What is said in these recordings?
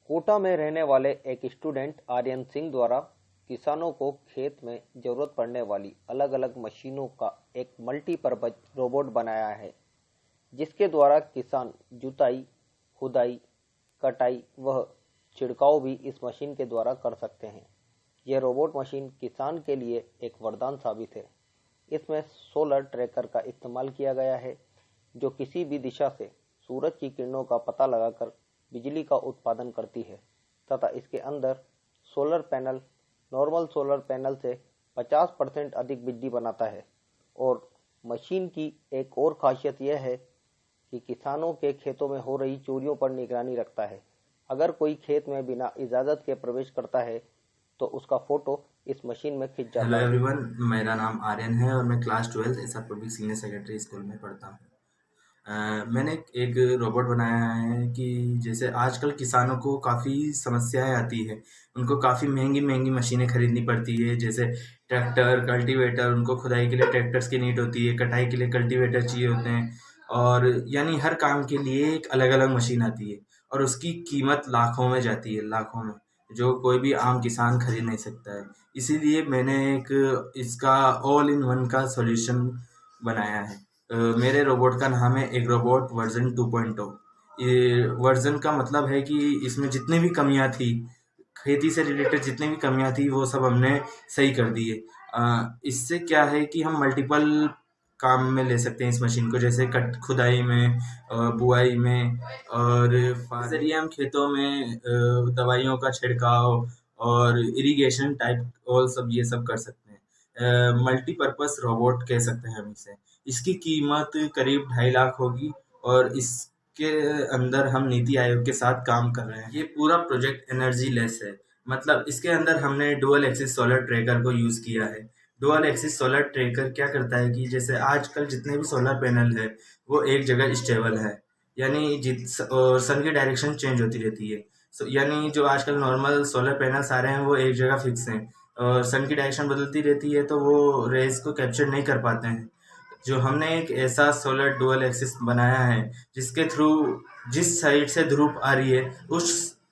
कोटा में रहने वाले एक स्टूडेंट आर्यन सिंह द्वारा किसानों को खेत में जरूरत पड़ने वाली अलग अलग मशीनों का एक मल्टीपर्पज रोबोट बनाया है, जिसके द्वारा किसान जुताई, खुदाई, कटाई व छिड़काव भी इस मशीन के द्वारा कर सकते हैं। यह रोबोट मशीन किसान के लिए एक वरदान साबित है। इसमें सोलर ट्रैकर का इस्तेमाल किया गया है, जो किसी भी दिशा से सूरज की किरणों का पता लगाकर बिजली का उत्पादन करती है तथा इसके अंदर solar panel normal solar panel से 50% अधिक बिजली बनाता है। और मशीन की एक और खासियत यह है कि किसानों के खेतों में हो रही चोरियों पर निगरानी रखता है। अगर कोई खेत में बिना इजाज़त के प्रवेश करता है तो उसका फोटो इस मशीन में खिंच जाता हेलो है। एवरीवन, मेरा नाम आर्यन है और मैं class 12 SR public senior secondary school में पढ़ता हूँ। मैंने एक रोबोट बनाया है कि जैसे आजकल किसानों को काफ़ी समस्याएं आती है। उनको काफ़ी महंगी महंगी मशीनें खरीदनी पड़ती है, जैसे ट्रैक्टर, कल्टीवेटर। उनको खुदाई के लिए ट्रैक्टर्स की नीड होती है, कटाई के लिए कल्टीवेटर चाहिए होते हैं, और यानी हर काम के लिए एक अलग अलग मशीन आती है और उसकी कीमत लाखों में जाती है, लाखों में, जो कोई भी आम किसान खरीद नहीं सकता है। इसीलिए मैंने एक इसका ऑल इन वन का सॉल्यूशन बनाया है। मेरे रोबोट का नाम है एक रोबोट वर्जन 2.0। ये वर्जन का मतलब है कि इसमें जितनी भी कमियां थी, खेती से रिलेटेड जितनी भी कमियां थी, वो सब हमने सही कर दी है। इससे क्या है कि हम मल्टीपल काम में ले सकते हैं इस मशीन को, जैसे कट खुदाई में, बुआई में, और जरिए हम खेतों में दवाइयों का छिड़काव और इरिगेशन टाइप और सब ये सब कर सकते हैं। मल्टीपर्पस रोबोट कह सकते हैं हम इसे। इसकी कीमत करीब 2.5 लाख होगी और इसके अंदर हम नीति आयोग के साथ काम कर रहे हैं। ये पूरा प्रोजेक्ट एनर्जी लेस है, मतलब इसके अंदर हमने डुअल एक्सिस सोलर ट्रैकर को यूज़ किया है। डुअल एक्सिस सोलर ट्रैकर क्या करता है कि जैसे आजकल जितने भी सोलर पैनल है वो एक जगह स्टेबल है, यानी और सन की डायरेक्शन चेंज होती रहती है। यानी जो आजकल नॉर्मल सोलर पैनल्स आ रहे हैं वो एक जगह फिक्स हैं, और सन की डायरेक्शन बदलती रहती है तो वो रेज को कैप्चर नहीं कर पाते हैं। जो हमने एक ऐसा सोलर डुअल एक्सिस बनाया है जिसके थ्रू जिस साइड से धूप आ रही है उस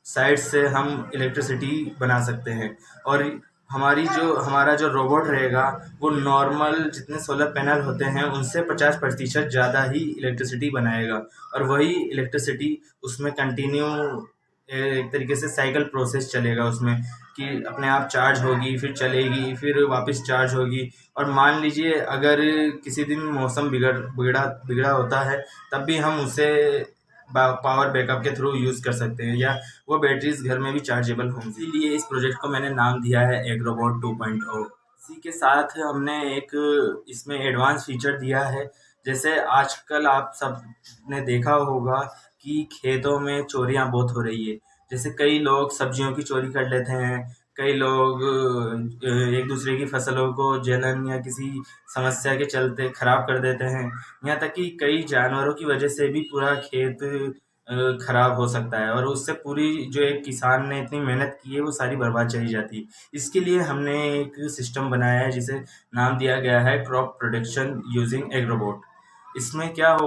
साइड से हम इलेक्ट्रिसिटी बना सकते हैं। और हमारा जो रोबोट रहेगा वो नॉर्मल जितने सोलर पैनल होते हैं उनसे 50% ज़्यादा ही इलेक्ट्रिसिटी बनाएगा, और वही इलेक्ट्रिसिटी उसमें कंटिन्यू एक तरीके से साइकिल प्रोसेस चलेगा उसमें, कि अपने आप चार्ज होगी, फिर चलेगी, फिर वापस चार्ज होगी। और मान लीजिए अगर किसी दिन मौसम बिगड़ा होता है तब भी हम उसे पावर बैकअप के थ्रू यूज़ कर सकते हैं, या वो बैटरीज घर में भी चार्जेबल होंगी। इसीलिए इस प्रोजेक्ट को मैंने नाम दिया है एग रोबोट 2.0। इसी के साथ हमने एक इसमें एडवांस फीचर दिया है। जैसे आजकल आप सब ने देखा होगा कि खेतों में चोरियां बहुत हो रही है। जैसे कई लोग सब्जियों की चोरी कर लेते हैं, कई लोग एक दूसरे की फसलों को जलन या किसी समस्या के चलते खराब कर देते हैं। यहाँ तक कि कई जानवरों की वजह से भी पूरा खेत खराब हो सकता है, और उससे पूरी जो एक किसान ने इतनी मेहनत की है वो सारी बर्बाद चली जाती है। इसके लिए हमने एक सिस्टम बनाया है जिसे नाम दिया गया है crop protection using egg robot. इसमें क्या हो